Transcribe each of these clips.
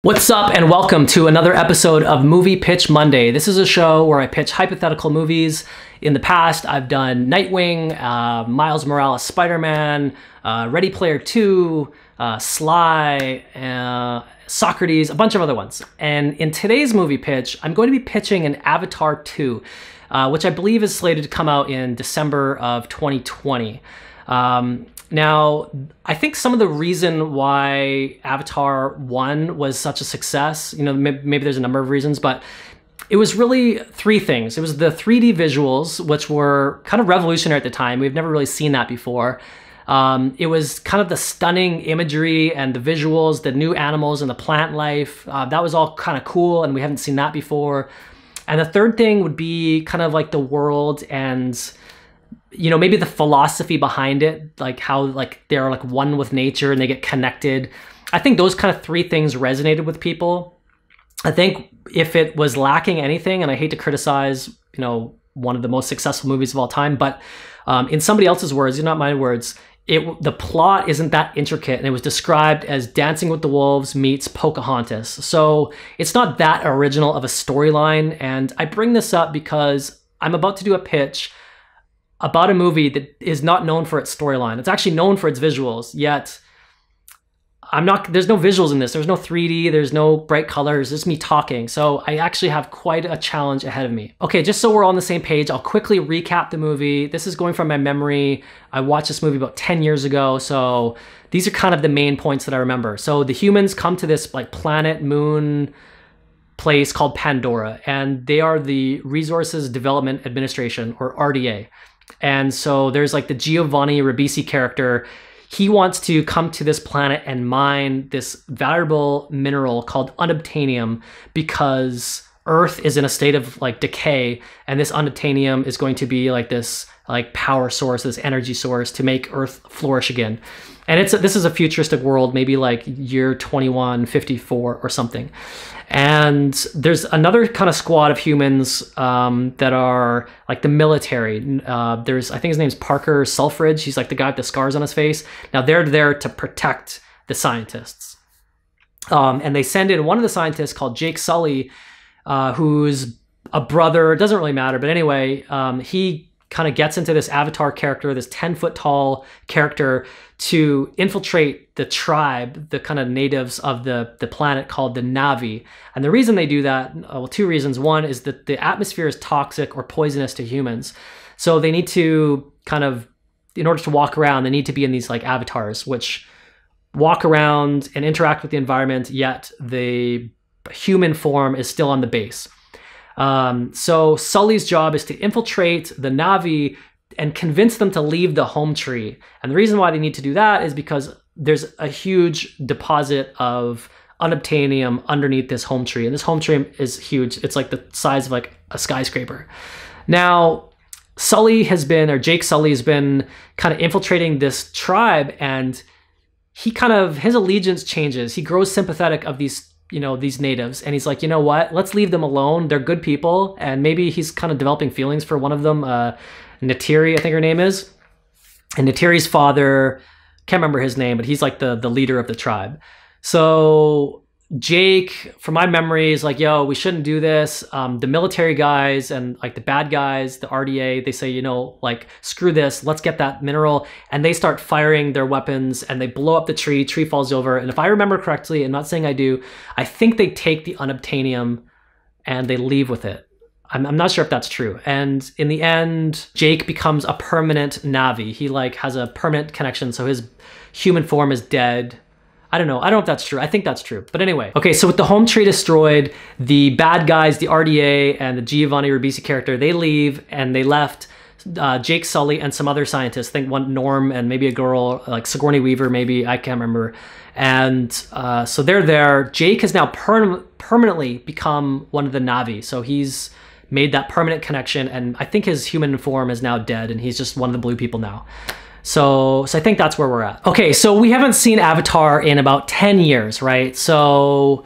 What's up and welcome to another episode of Movie Pitch Monday. This is a show where I pitch hypothetical movies. In the past, I've done Nightwing, Miles Morales Spider-Man, Ready Player 2, Sly, Socrates, a bunch of other ones. And in today's movie pitch, I'm going to be pitching an Avatar 2, which I believe is slated to come out in December of 2020. Now, I think some of the reason why Avatar 1 was such a success, maybe there's a number of reasons, but it was really three things. It was the 3D visuals, which were kind of revolutionary at the time. We've never really seen that before. It was kind of the stunning imagery and the visuals, the new animals and the plant life. That was all kind of cool, and we haven't seen that before. And the third thing would be kind of like the world and maybe the philosophy behind it, like how they're like one with nature and they get connected. I think those kind of three things resonated with people. I think if it was lacking anything, and I hate to criticize, one of the most successful movies of all time, but in somebody else's words, not my words, the plot isn't that intricate, and it was described as Dancing with the Wolves meets Pocahontas. So it's not that original of a storyline, and I bring this up because I'm about to do a pitch about a movie that is not known for its storyline. It's actually known for its visuals, yet there's no visuals in this. There's no 3D, there's no bright colors, it's just me talking. So I actually have quite a challenge ahead of me. Okay, just so we're all on the same page, I'll quickly recap the movie. This is going from my memory. I watched this movie about 10 years ago, so these are kind of the main points that I remember. So the humans come to this planet, moon, place called Pandora, and they are the Resources Development Administration, or RDA. And so there's the Giovanni Ribisi character. He wants to come to this planet and mine this valuable mineral called unobtainium because Earth is in a state of decay, and this unobtainium is going to be this power source, this energy source to make Earth flourish again. And this is a futuristic world, maybe year 2154 or something. And there's another kind of squad of humans that are the military. I think his name's Parker Selfridge. He's the guy with the scars on his face. Now they're there to protect the scientists. And they send in one of the scientists called Jake Sully, who's a brother. It doesn't really matter. But anyway, he kind of gets into this Avatar character, this 10-foot tall character, to infiltrate the tribe, the kind of natives of the planet called the Na'vi. And the reason they do that, well, two reasons. One is that the atmosphere is toxic or poisonous to humans. So they need to in order to walk around, they need to be in these avatars, which walk around and interact with the environment, yet the human form is still on the base. So Sully's job is to infiltrate the Na'vi and convince them to leave the home tree. And the reason why they need to do that is because there's a huge deposit of unobtainium underneath this home tree. And this home tree is huge. It's the size of a skyscraper. Now, Jake Sully has been kind of infiltrating this tribe, and his allegiance changes. He grows sympathetic of these natives, and he's like, you know what, let's leave them alone. They're good people. And maybe he's kind of developing feelings for one of them, Natiri, I think her name is. And Natiri's father, can't remember his name, but he's the leader of the tribe. So Jake, from my memory, is yo, we shouldn't do this. The military guys and the bad guys, the RDA, they say, screw this, let's get that mineral. And they start firing their weapons and they blow up the tree falls over. And if I remember correctly, I'm not saying I do, I think they take the unobtainium and they leave with it. I'm not sure if that's true. And in the end, Jake becomes a permanent Na'vi. He has a permanent connection, so his human form is dead. I don't know if that's true. I think that's true. But anyway. Okay, so with the home tree destroyed, the bad guys, the RDA and the Giovanni Ribisi character, they leave, and they left Jake Sully and some other scientists. I think one Norm and maybe a girl, Sigourney Weaver maybe, I can't remember. And so they're there. Jake has now permanently become one of the Na'vi. So he's made that permanent connection, and I think his human form is now dead, and he's just one of the blue people now. So I think that's where we're at. Okay, so we haven't seen Avatar in about 10 years, right? So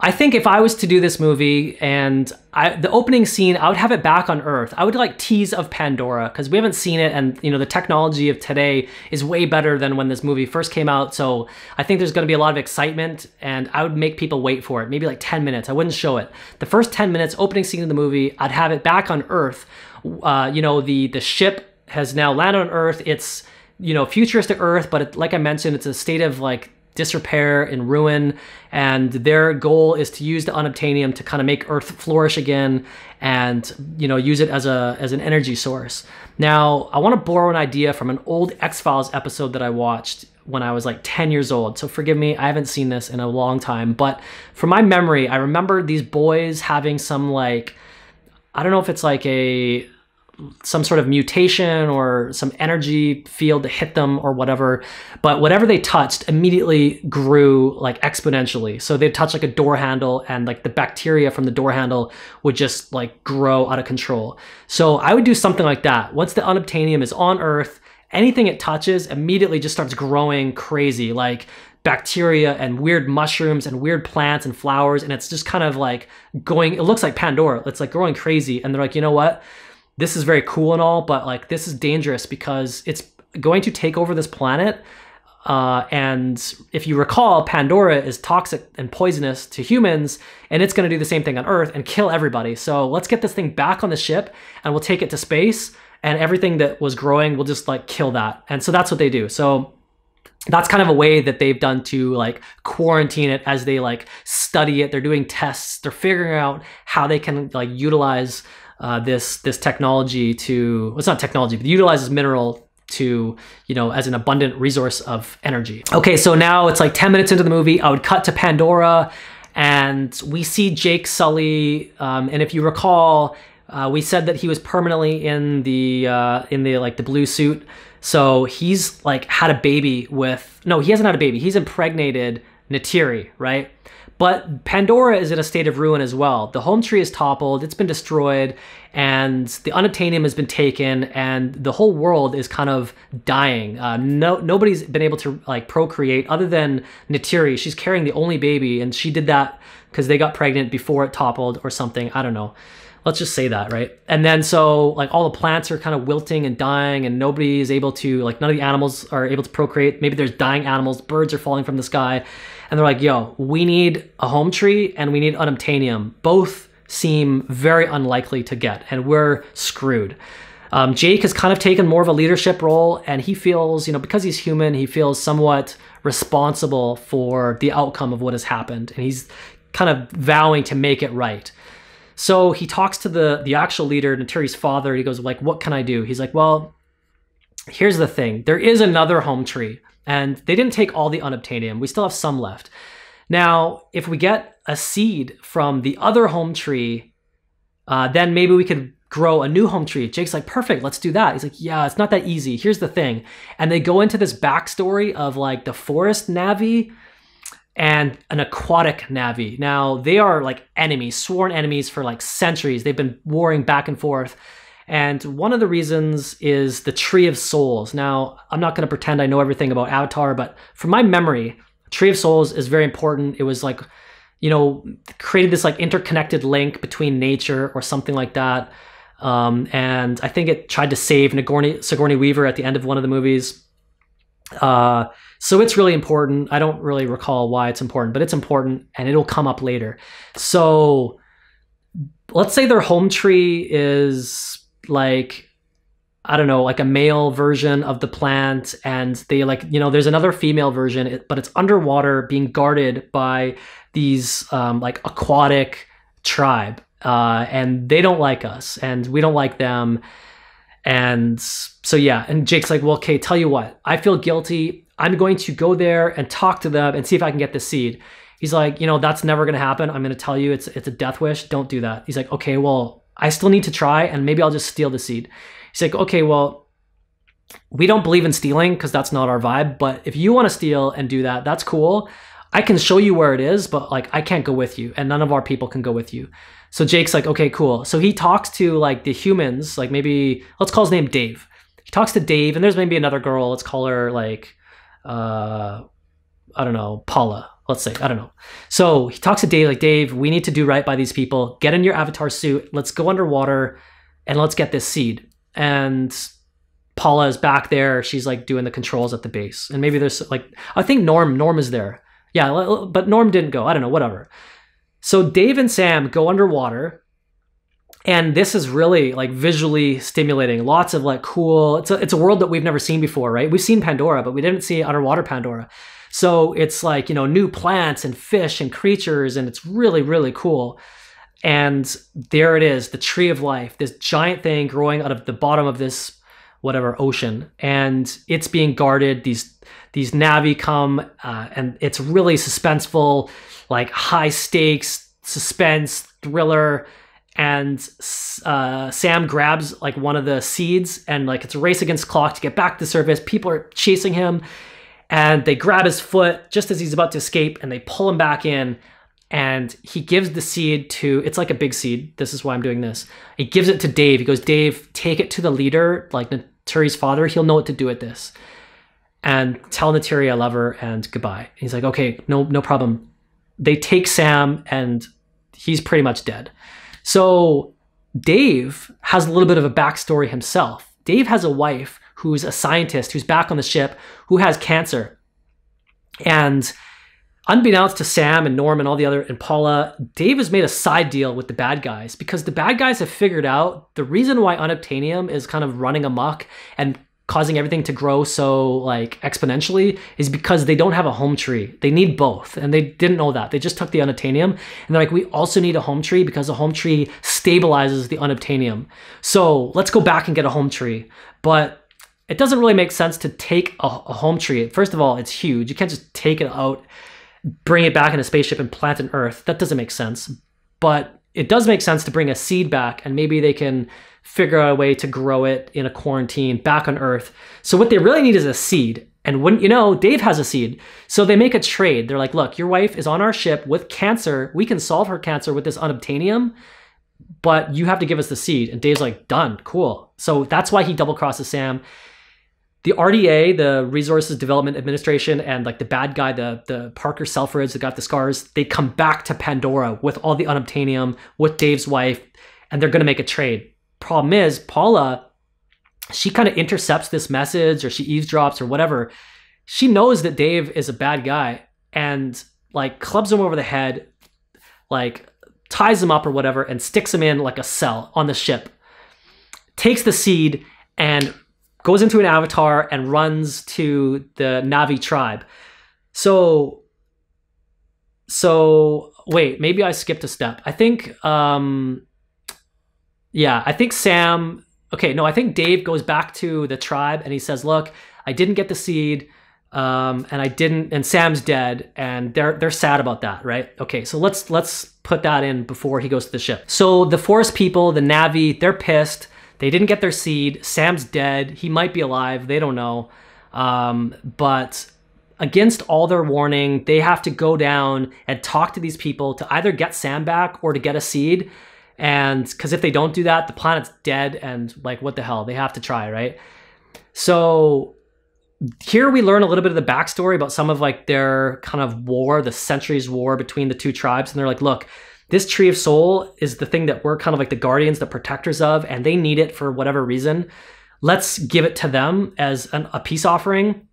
I think if I was to do this movie and the opening scene, I would have it back on Earth. I would like tease of Pandora because we haven't seen it, and the technology of today is way better than when this movie first came out. So I think there's going to be a lot of excitement, and I would make people wait for it. Maybe like 10 minutes. I wouldn't show it. The first 10 minutes, opening scene of the movie, I'd have it back on Earth. The ship has now landed on Earth. It's futuristic Earth, but like I mentioned, it's a state of like disrepair and ruin, and their goal is to use the unobtainium to kind of make Earth flourish again, and use it as an energy source. Now, I want to borrow an idea from an old X-Files episode that I watched when I was like 10 years old. So forgive me, I haven't seen this in a long time, but from my memory, I remember these boys having some like, I don't know if it's like some sort of mutation or some energy field to hit them or whatever, but whatever they touched immediately grew like exponentially. So they'd touch like a door handle, and like the bacteria from the door handle would just like grow out of control. So I would do something like that. Once the unobtainium is on Earth, anything it touches immediately just starts growing crazy, like bacteria and weird mushrooms and weird plants and flowers, and it's just kind of like going, it looks like Pandora. It's like growing crazy, and they're like, you know what? This is very cool and all, but like this is dangerous because it's going to take over this planet. And if you recall, Pandora is toxic and poisonous to humans, and it's going to do the same thing on Earth and kill everybody. So let's get this thing back on the ship, and we'll take it to space, and everything that was growing will just like kill that. And so that's what they do. So that's kind of a way that they've done to like quarantine it as they like study it. They're doing tests. They're figuring out how they can like utilize this technology to, well, it's not technology, but utilize this mineral to, as an abundant resource of energy. Okay, so now it's like 10 minutes into the movie. I would cut to Pandora, and we see Jake Sully. And if you recall, we said that he was permanently in the like the blue suit. So he's like had a baby with, no, he hasn't had a baby. He's impregnated Neytiri, right? But Pandora is in a state of ruin as well. The home tree is toppled, it's been destroyed, and the unobtainium has been taken, and the whole world is kind of dying. Nobody's been able to like procreate other than Neytiri. She's carrying the only baby, and she did that because they got pregnant before it toppled or something. I don't know. Let's just say that, right? And then so like all the plants are kind of wilting and dying, and nobody is able to, like none of the animals are able to procreate. Maybe there's dying animals, birds are falling from the sky. And they're like, yo, we need a home tree and we need unobtainium. Both seem very unlikely to get, and we're screwed. Jake has kind of taken more of a leadership role, and he feels, because he's human, he feels somewhat responsible for the outcome of what has happened. And he's kind of vowing to make it right. So he talks to the actual leader, Neytiri's father. He goes like, what can I do? He's like, well, here's the thing. There is another home tree, and they didn't take all the unobtainium. We still have some left. Now, if we get a seed from the other home tree, then maybe we could grow a new home tree. Jake's like, perfect, let's do that. He's like, yeah, it's not that easy. Here's the thing. And they go into this backstory of like the forest Na'vi and an aquatic Na'vi. Now, they are like enemies, sworn enemies for like centuries. They've been warring back and forth. And one of the reasons is the Tree of Souls. Now, I'm not going to pretend I know everything about Avatar, but from my memory, Tree of Souls is very important. It was like, created this like interconnected link between nature or something like that. And I think it tried to save Sigourney Weaver at the end of one of the movies. So it's really important. I don't really recall why it's important, but it's important, and it'll come up later. So let's say their home tree is like, I don't know, like a male version of the plant, and they like, there's another female version, but it's underwater being guarded by these like aquatic tribe, and they don't like us, and we don't like them. And so, yeah, and Jake's like, well, okay, tell you what, I feel guilty. I'm going to go there and talk to them and see if I can get the seed. He's like, that's never going to happen. I'm going to tell you it's a death wish. Don't do that. He's like, okay, well, I still need to try, and maybe I'll just steal the seed. He's like, okay, well, we don't believe in stealing because that's not our vibe. But if you want to steal and do that, that's cool. I can show you where it is, but like I can't go with you, and none of our people can go with you. So Jake's like, okay, cool. So he talks to like the humans, like maybe, let's call his name Dave. He talks to Dave, and there's maybe another girl. Let's call her like, I don't know, Paula. let's say, I don't know. So he talks to Dave, like, Dave, we need to do right by these people. Get in your avatar suit. Let's go underwater and let's get this seed. And Paula is back there. She's like doing the controls at the base. And maybe there's like, I think Norm is there. Yeah, but Norm didn't go. I don't know, whatever. So Dave and Sam go underwater. And this is really like visually stimulating. Lots of like cool, it's a world that we've never seen before, right? We've seen Pandora, but we didn't see underwater Pandora. So it's like, you know, new plants and fish and creatures, and it's really, really cool. And there it is, the tree of life, this giant thing growing out of the bottom of this whatever ocean, and it's being guarded. These Navi come, and it's really suspenseful, like high stakes, suspense, thriller. And Sam grabs like one of the seeds, and like it's a race against clock to get back to the surface. People are chasing him, and they grab his foot just as he's about to escape, and they pull him back in. And he gives the seed to, it's like a big seed. This is why I'm doing this. He gives it to Dave. He goes, Dave, take it to the leader, like Naturi's father. He'll know what to do with this. And tell Naturi I love her and goodbye. And he's like, okay, no problem. They take Sam, and he's pretty much dead. So Dave has a little bit of a backstory himself. Dave has a wife who's a scientist who's back on the ship who has cancer. And unbeknownst to Sam and Norm and all the other, and Paula, Dave has made a side deal with the bad guys, because the bad guys have figured out the reason why unobtainium is kind of running amok and causing everything to grow so like exponentially is because they don't have a home tree. They need both, and they didn't know that. They just took the unobtainium, and they're like, we also need a home tree because a home tree stabilizes the unobtainium. So let's go back and get a home tree. But it doesn't really make sense to take a home tree. First of all, it's huge. You can't just take it out, bring it back in a spaceship and plant it on Earth. That doesn't make sense. But it does make sense to bring a seed back, and maybe they can figure out a way to grow it in a quarantine back on Earth. So what they really need is a seed. And wouldn't you know, Dave has a seed. So they make a trade. They're like, look, your wife is on our ship with cancer. We can solve her cancer with this unobtainium, but you have to give us the seed. And Dave's like, done, cool. So that's why he double crosses Sam. The RDA, the Resources Development Administration, and like the bad guy, the Parker Selfridge that got the scars, they come back to Pandora with all the unobtainium, with Dave's wife, and they're going to make a trade. Problem is, Paula, she kind of intercepts this message, or she eavesdrops or whatever. She knows that Dave is a bad guy, and like clubs him over the head, like ties him up or whatever, and sticks him in like a cell on the ship. Takes the seed and goes into an avatar and runs to the Navi tribe. So wait, maybe I skipped a step. I think, yeah, I think Sam, okay, no, I think Dave goes back to the tribe and he says, look, I didn't get the seed, and Sam's dead, and they're sad about that, right? Okay, so let's put that in before he goes to the ship. So the forest people, the Navi, they're pissed. They didn't get their seed. Sam's dead. He might be alive. They don't know. But against all their warning, they have to go down and talk to these people to either get Sam back or to get a seed. And because if they don't do that, the planet's dead, and like, what the hell? They have to try, right? So here we learn a little bit of the backstory about some of like their kind of war, the centuries war between the two tribes. And they're like, look, this tree of soul is the thing that we're kind of like the guardians, the protectors of, and they need it for whatever reason. Let's give it to them as a peace offering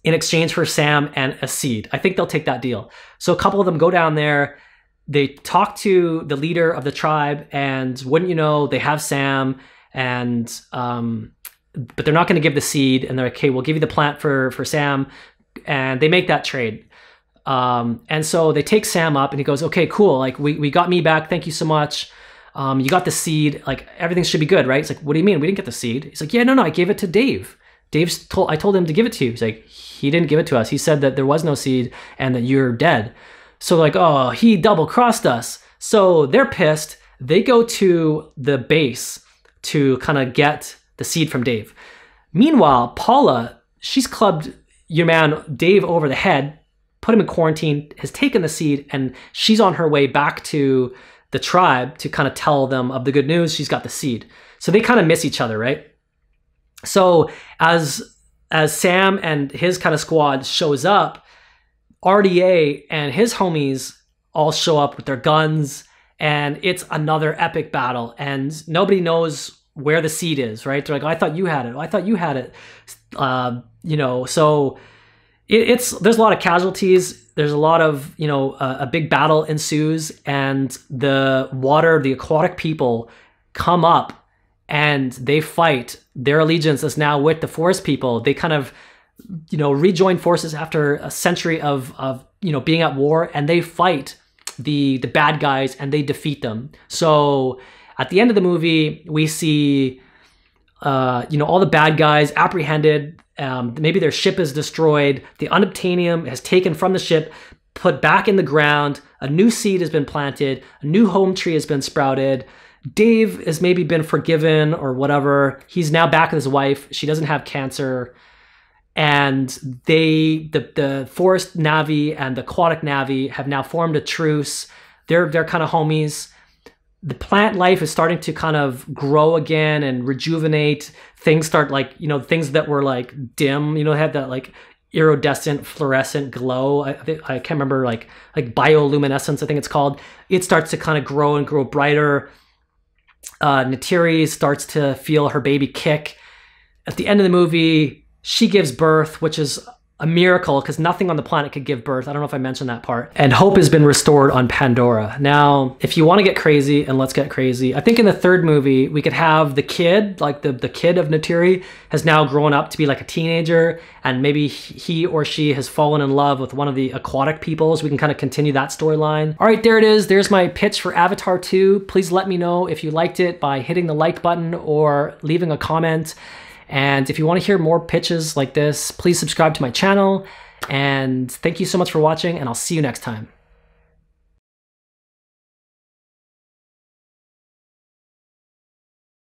in exchange for Sam and a seed. I think they'll take that deal. So a couple of them go down there. They talk to the leader of the tribe, and wouldn't you know, they have Sam, and but they're not going to give the seed. And they're like, okay, we'll give you the plant for Sam, and they make that trade. And so they take Sam up, and he goes, okay, cool. Like we got me back. Thank you so much. You got the seed. Like everything should be good, right? It's like, what do you mean? We didn't get the seed. He's like, yeah, no, I gave it to Dave. I told him to give it to you. He's like, he didn't give it to us. He said that there was no seed and that you're dead. So like, oh, he double crossed us. So they're pissed. They go to the base to kind of get the seed from Dave. Meanwhile, Paula, she's clubbed your man Dave over the head, put him in quarantine, has taken the seed, and she's on her way back to the tribe to kind of tell them of the good news. She's got the seed. So they kind of miss each other, right? So as Sam and his kind of squad shows up, RDA and his homies all show up with their guns, and it's another epic battle, and nobody knows where the seed is, right? They're like, oh, I thought you had it. Oh, I thought you had it. You know, so there's a lot of casualties. There's a lot of, you know, a big battle ensues, and the aquatic people come up and they fight. Their allegiance is now with the forest people. They kind of, you know, rejoin forces after a century of you know, being at war, and they fight the bad guys and they defeat them. So at the end of the movie, we see, you know, all the bad guys apprehended. Maybe their ship is destroyed. The unobtainium is taken from the ship, put back in the ground. A new seed has been planted. A new home tree has been sprouted. Dave has maybe been forgiven or whatever. He's now back with his wife. She doesn't have cancer. And the forest Na'vi and the aquatic Na'vi have now formed a truce. They're kind of homies. The plant life is starting to kind of grow again and rejuvenate. Things start, like, you know, things that were like dim, you know, have that like iridescent fluorescent glow. I can't remember, like bioluminescence, I think it's called. It starts to kind of grow and grow brighter. Neytiri starts to feel her baby kick. At the end of the movie, she gives birth, which is a miracle because nothing on the planet could give birth. I don't know if I mentioned that part. And hope has been restored on Pandora. Now, if you want to get crazy, and let's get crazy, I think in the third movie, we could have the kid, like the kid of Neytiri has now grown up to be like a teenager, and maybe he or she has fallen in love with one of the aquatic peoples. We can kind of continue that storyline. All right, there it is. There's my pitch for Avatar 2. Please let me know if you liked it by hitting the like button or leaving a comment. And if you want to hear more pitches like this, please subscribe to my channel. And thank you so much for watching, and I'll see you next time.